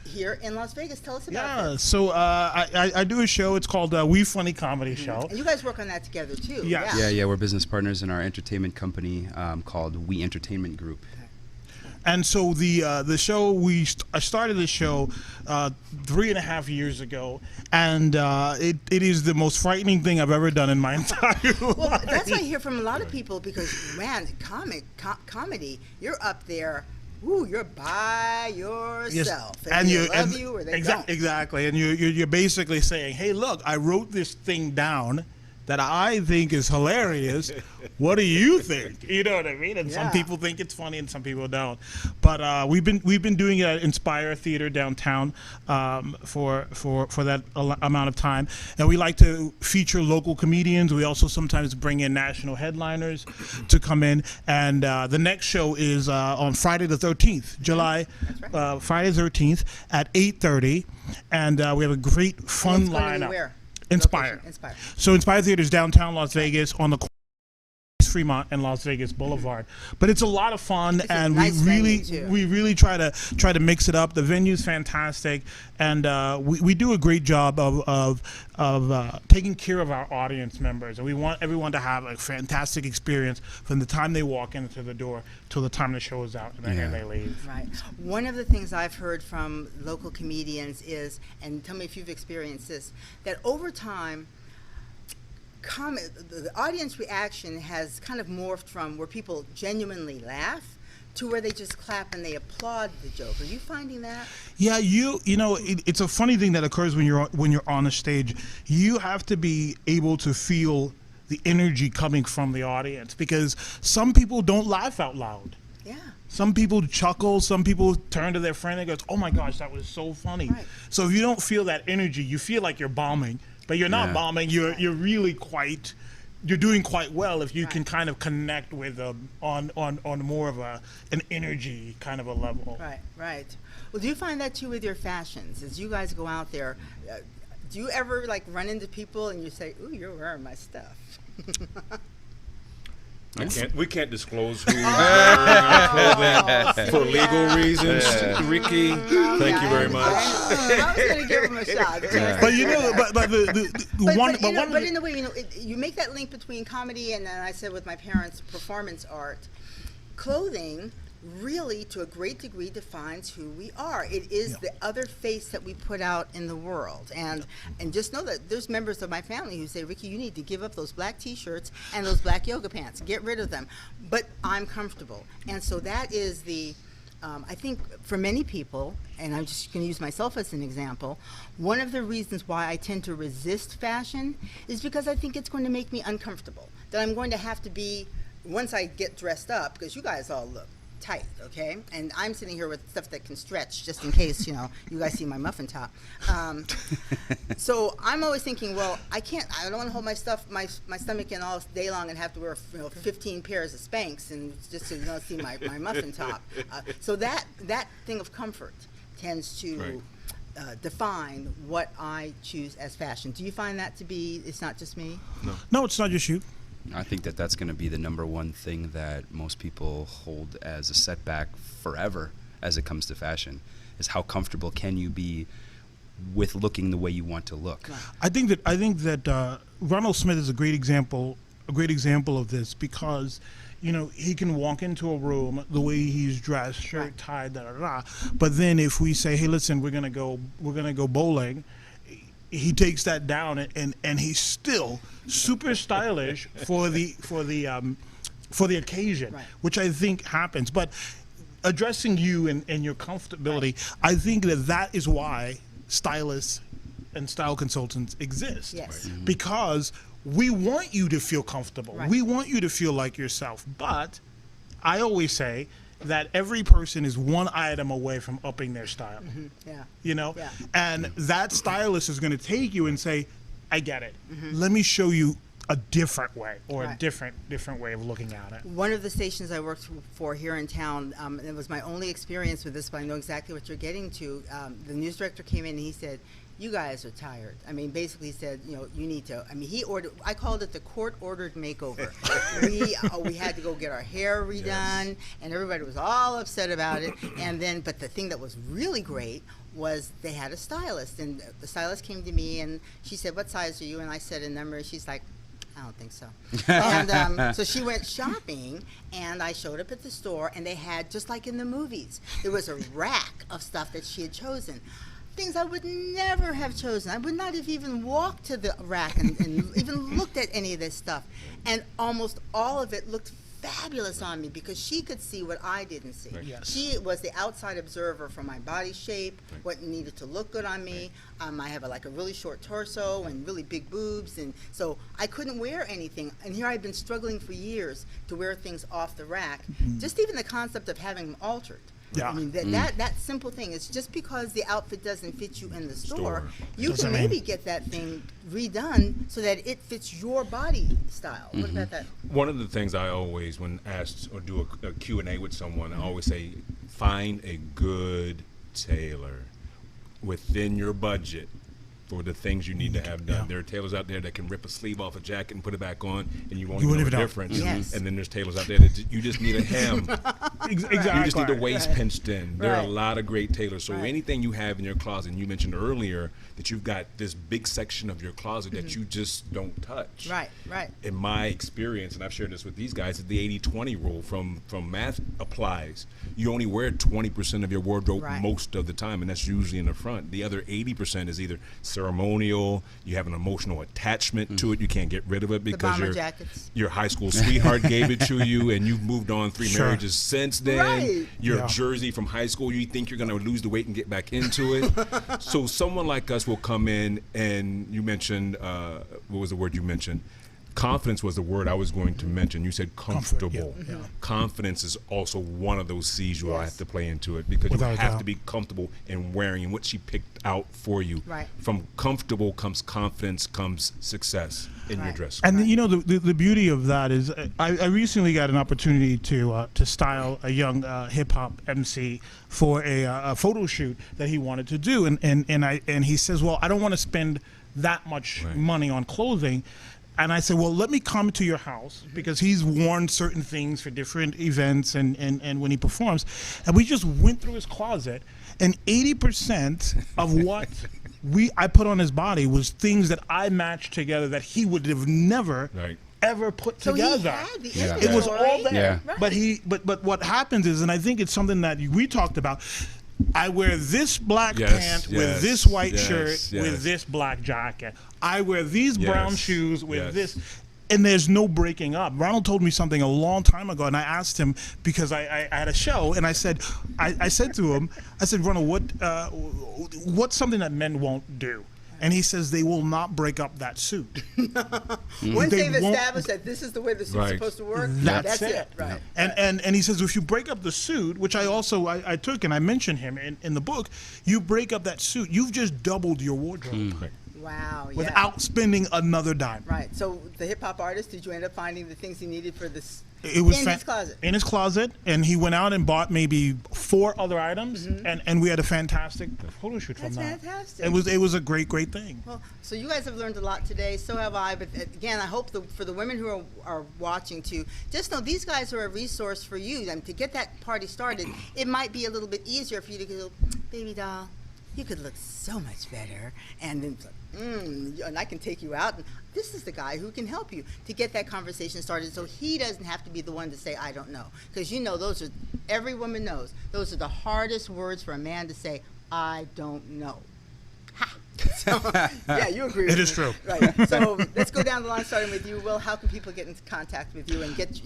here in Las Vegas. Tell us about it. Yeah, so I do a show. It's called We Funny Comedy Show. And you guys work on that together too. Yes. Yeah, we're business partners in our entertainment company called We Entertainment Group. And so the show, I started the show 3.5 years ago, and it is the most frightening thing I've ever done in my entire life. Well, that's what I hear from a lot of people because, man, comedy, you're up there. Ooh, you're by yourself, yes. and you love you or they don't. Exactly, and you're basically saying, hey, look, I wrote this thing down that I think is hilarious. What do you think? You know what I mean? And some people think it's funny, and some people don't. But we've been doing it at Inspire Theater downtown for that amount of time, and we like to feature local comedians. We also sometimes bring in national headliners to come in. And the next show is on Friday the 13th, July, Friday the 13th at 8:30, and we have a great fun lineup. Where? Inspire. Inspire. So Inspire Theater is downtown Las Vegas on the Fremont and Las Vegas Boulevard, but it's a lot of fun, and nice we really try to mix it up. The venue's fantastic, and we do a great job of taking care of our audience members, and we want everyone to have a fantastic experience from the time they walk into the door till the time the show is out and they leave. Right. One of the things I've heard from local comedians is, and tell me if you've experienced this, that over time, the audience reaction has kind of morphed from where people genuinely laugh to where they just clap and they applaud the joke. Are you finding that? Yeah, you know, it's a funny thing that occurs when you're on a stage. You have to be able to feel the energy coming from the audience, because some people don't laugh out loud. Yeah. Some people chuckle, some people turn to their friend and goes, "Oh my gosh, that was so funny." Right. So if you don't feel that energy, you feel like you're bombing. But you're not bombing. You're really you're doing quite well if you can kind of connect with on more of an energy kind of a level. Right, right. Well, do you find that too with your fashions? As you guys go out there, do you ever like run into people and you say, "Ooh, you're wearing my stuff"? We can't disclose who's wearing our clothing for legal reasons. Rikki, thank you very much. I was going to give him a shot. But you know, but in a way, you know, you make that link between comedy and I said with my parents, performance art. Clothing really, to a great degree, defines who we are. It is the other face that we put out in the world. And just know that there's members of my family who say, Rikki, you need to give up those black T-shirts and those black yoga pants. Get rid of them. But I'm comfortable. And so that is the, I think for many people, and I'm just going to use myself as an example, one of the reasons why I tend to resist fashion is because I think it's going to make me uncomfortable. That I'm going to have to be, once I get dressed up, because you guys all look tight, okay? And I'm sitting here with stuff that can stretch just in case, you know, you guys see my muffin top. So I'm always thinking, well, I don't want to hold my stomach in all day long and have to wear, 15 pairs of Spanx and just so you don't see my muffin top. So that thing of comfort tends to define what I choose as fashion. Do you find that to be, it's not just me? No, it's not just you. I think that that's going to be the number one thing that most people hold as a setback forever as it comes to fashion, is how comfortable can you be with looking the way you want to look. I think that Ronald Smith is a great example of this, because he can walk into a room the way he's dressed, shirt, tie, but then if we say, hey, listen, we're gonna go bowling, he takes that down and he's still super stylish for the occasion, which I think happens. But addressing you and your comfortability, I think that is why stylists and style consultants exist. Yes. Because we want you to feel comfortable. We want you to feel like yourself. But I always say that every person is one item away from upping their style. And that stylist is going to take you and say, I get it. Let me show you a different way, or a different way of looking at it. One of the stations I worked for here in town, and it was my only experience with this, but I know exactly what you're getting to. The news director came in and he said, you guys are tired. I mean, basically said, you need to, I called it the court-ordered makeover. We had to go get our hair redone, and everybody was all upset about it. And then, but the thing that was really great was they had a stylist, and the stylist came to me, and she said, what size are you? And I said a number, and she's like, I don't think so. And so she went shopping, and I showed up at the store, and they had, just like in the movies, there was a rack of stuff that she had chosen. Things I would never have chosen. I would not have even walked to the rack and even looked at any of this stuff. And almost all of it looked fabulous on me because she could see what I didn't see. Yes. She was the outside observer for my body shape, what needed to look good on me. I have a really short torso and really big boobs, and so I couldn't wear anything. And here I've been struggling for years to wear things off the rack. Just even the concept of having them altered. Yeah. I mean, that simple thing is just because the outfit doesn't fit you in the store, you Doesn't can maybe mean- get that thing redone so that it fits your body style. What about that? One of the things I always, when asked or do a Q&A with someone, I always say, find a good tailor within your budget for the things you need to have done. Yeah. There are tailors out there that can rip a sleeve off a jacket and put it back on, and you won't You even know wouldn't the even know. difference. Yes. And then there's tailors out there that you just need a hem. Exactly. You just need the waist pinched in. There are a Right. lot of great tailors. So Right. anything you have in your closet, and you mentioned earlier that you've got this big section of your closet that you just don't touch. Right, right. In my experience, and I've shared this with these guys, the 80-20 rule from math applies. You only wear 20% of your wardrobe Right. most of the time, and that's usually in the front. The other 80% is either ceremonial, you have an emotional attachment to it, you can't get rid of it because bomber jackets. your high school sweetheart gave it to you, and you've moved on 3 Sure. marriages since then. Right. Your Yeah. jersey from high school, you think you're going to lose the weight and get back into it. So someone like us will come in, and you mentioned, what was the word you mentioned? Confidence was the word I was going to mention. You said Comfort, comfortable. yeah. Confidence is also one of those C's you Yes. have to play into it, because Without a you have doubt. to be comfortable in wearing and what she picked out for you. Right. From comfortable comes confidence, comes success in your Right. dress. And the beauty of that is, I recently got an opportunity to style a young hip hop MC for a photo shoot that he wanted to do, and he says, well, I don't want to spend that much Right. money on clothing. And I said, well, let me come to your house, because he's worn certain things for different events and when he performs. And we just went through his closet, and 80% of what I put on his body was things that I matched together that he would have never Right. ever put So together. he had the Yeah. It was all inventory. there. Yeah. Right. But what happens is, and I think it's something that we talked about. I wear this black Yes, pant yes, with this white yes, shirt yes. with this black jacket. I wear these brown Yes, shoes with yes. this. And there's no breaking up. Ronald told me something a long time ago, and I asked him because I had a show, and I said to him, I said, Ronald, what's something that men won't do? And he says they will not break up that suit. Once They they've won't- established that this is the way the suit's Right. supposed to work, That's it. it. Right. And he says if you break up the suit, which I took and I mentioned him in the book, you break up that suit, you've just doubled your wardrobe Wow. Yeah. without spending another dime. Right. So the hip hop artist, did you end up finding the things he needed for this It was in his closet? In his closet, and he went out and bought maybe 4 other items, and we had a fantastic photo shoot from That's that. fantastic. It was a great thing. Well, so you guys have learned a lot today. So have I. But again, I hope for the women who are watching too, just know these guys are a resource for you. And to get that party started, it might be a little bit easier for you to go, baby doll, you could look so much better. And then, it's like, and I can take you out. And this is the guy who can help you to get that conversation started, so he doesn't have to be the one to say, I don't know. Because those are, every woman knows, those are the hardest words for a man to say, I don't know. Ha! So, yeah, you agree with It me. is true. Right. So let's go down the line, starting with you, Will. How can people get in contact with you and get,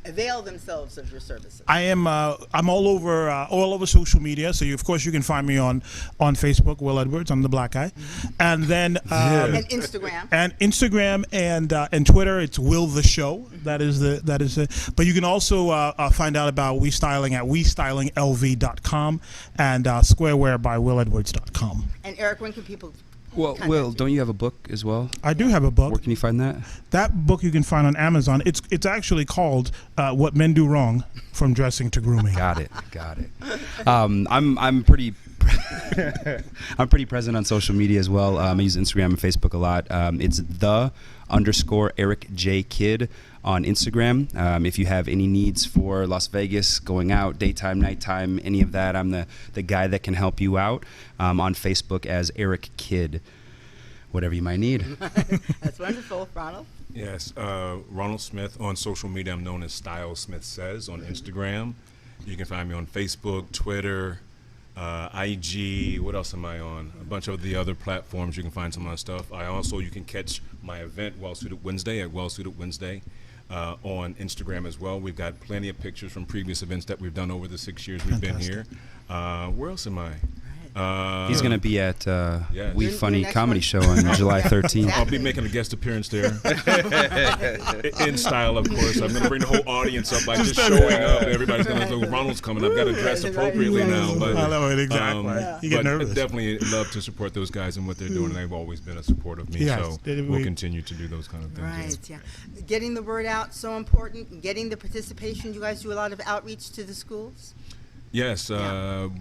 avail themselves of your services? I'm all over social media. So of course you can find me on Facebook, Will Edwards. I'm the black guy, and then And Instagram. and Instagram and Twitter. It's Will the Show. That is it. But you can also find out about We Styling at WeStylingLV.com and Squarewear by WillEdwards.com. And Eric, when can people Well, contact Will, you? don't you have a book as well? I do have a book. Where can you find that? That book you can find on Amazon. It's actually called What Men Do Wrong: From Dressing to Grooming. Got it. I'm pretty I'm pretty present on social media as well. I use Instagram and Facebook a lot. It's _Eric J Kidd on Instagram. If you have any needs for Las Vegas, going out, daytime, nighttime, any of that, I'm the guy that can help you out. On Facebook as Eric Kidd. Whatever you might need. That's wonderful. Ronald? Yes, Ronald Smith on social media. I'm known as Style Smith Says on Instagram. You can find me on Facebook, Twitter, IG. What else am I on? A bunch of the other platforms. You can find some of my stuff. You can catch my event, Well Suited Wednesday, at Well Suited Wednesday on Instagram as well. We've got plenty of pictures from previous events that we've done over the 6 years we've been here. Where else am I? He's going to be at yes. We Your Funny next Comedy one? Show on July 13th. I'll be making a guest appearance there. In style, of course. I'm going to bring the whole audience up by just showing up. Everybody's going to go, Ronald's coming. I've got to dress appropriately now. But, I know it exactly. You get but nervous. definitely love to support those guys and what they're doing. They've always been a support of me. Yes, So we'll continue to do those kind of things. Right, yeah. Getting the word out, so important. Getting the participation. You guys do a lot of outreach to the schools? Yes,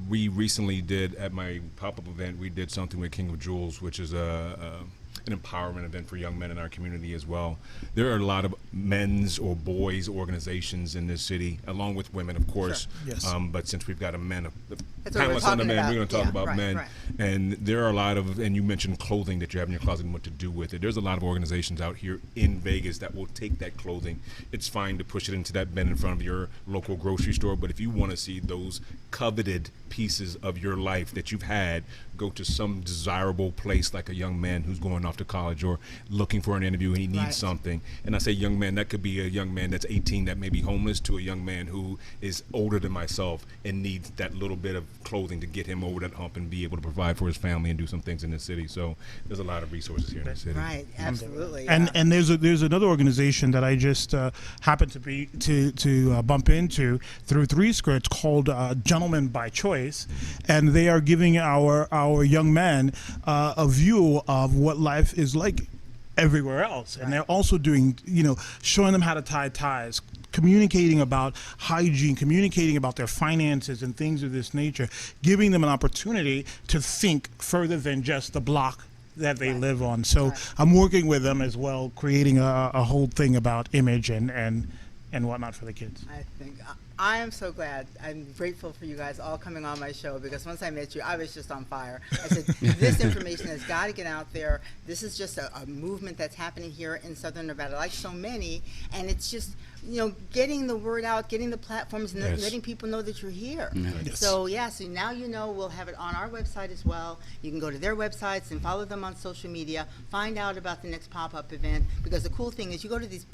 we recently did, at my pop-up event, we did something with King of Jewels, which is an empowerment event for young men in our community as well. There are a lot of men's or boys organizations in this city, along with women, of course. Sure. Yes. But since we've got a men, That's what we're panelists on the talking men, about. we're going to talk Yeah, about right, men. right. And there are a lot of, and you mentioned clothing that you have in your closet and what to do with it. There's a lot of organizations out here in Vegas that will take that clothing. It's fine to push it into that bin in front of your local grocery store, but if you want to see those coveted pieces of your life that you've had, go to some desirable place like a young man who's going off to college or looking for an interview and he needs Right. something. And I say young man, that could be a young man that's 18 that may be homeless to a young man who is older than myself and needs that little bit of clothing to get him over that hump and be able to provide for his family and do some things in the city. So there's a lot of resources here in the city. Right, absolutely. And yeah. and there's another organization that I just happened to bump into through Three Skirts called Gentlemen by Choice, and they are giving our young men a view of what life is like everywhere else, and they're also doing, showing them how to tie ties, communicating about hygiene, communicating about their finances and things of this nature, giving them an opportunity to think further than just the block that they live on. So I'm working with them as well, creating a whole thing about image and and whatnot for the kids. I think I am so glad. I'm grateful for you guys all coming on my show, because once I met you, I was just on fire. I said, this information has got to get out there. This is just a movement that's happening here in Southern Nevada, like so many, and it's just, you know, getting the word out, getting the platforms, and Yes. letting people know that you're here. Yes. So yeah, so now you know. We'll have it on our website as well. You can go to their websites and follow them on social media, find out about the next pop-up event, because the cool thing is you go to these,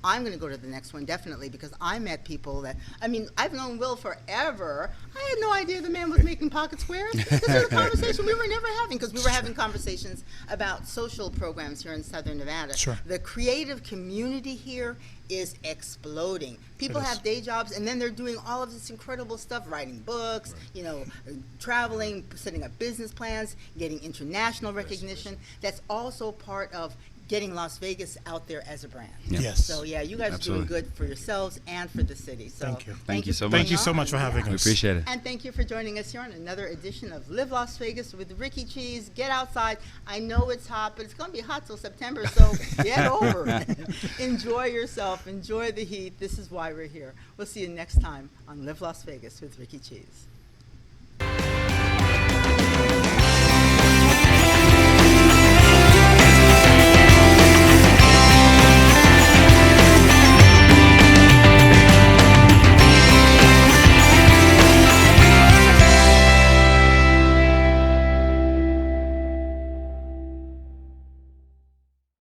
I'm going to go to the next one definitely, because I met people that, I mean, I've known Will forever. I had no idea the man was making pocket squares. This is a conversation we were never having, because we were having conversations about social programs here in Southern Nevada. Sure. The creative community here is exploding. People It is. have day jobs, and then they're doing all of this incredible stuff, writing books, you know, traveling, setting up business plans, getting international recognition. That's also part of getting Las Vegas out there as a brand. Yes. So yeah, you guys Absolutely. are doing good for yourselves and for the city. So Thank you. Thank you so for much. Thank you so being much for on. having We us. appreciate it. And thank you for joining us here on another edition of Live Las Vegas with Rikki Cheese. Get outside. I know it's hot, but it's going to be hot till September, so get over it. Enjoy yourself. Enjoy the heat. This is why we're here. We'll see you next time on Live Las Vegas with Rikki Cheese.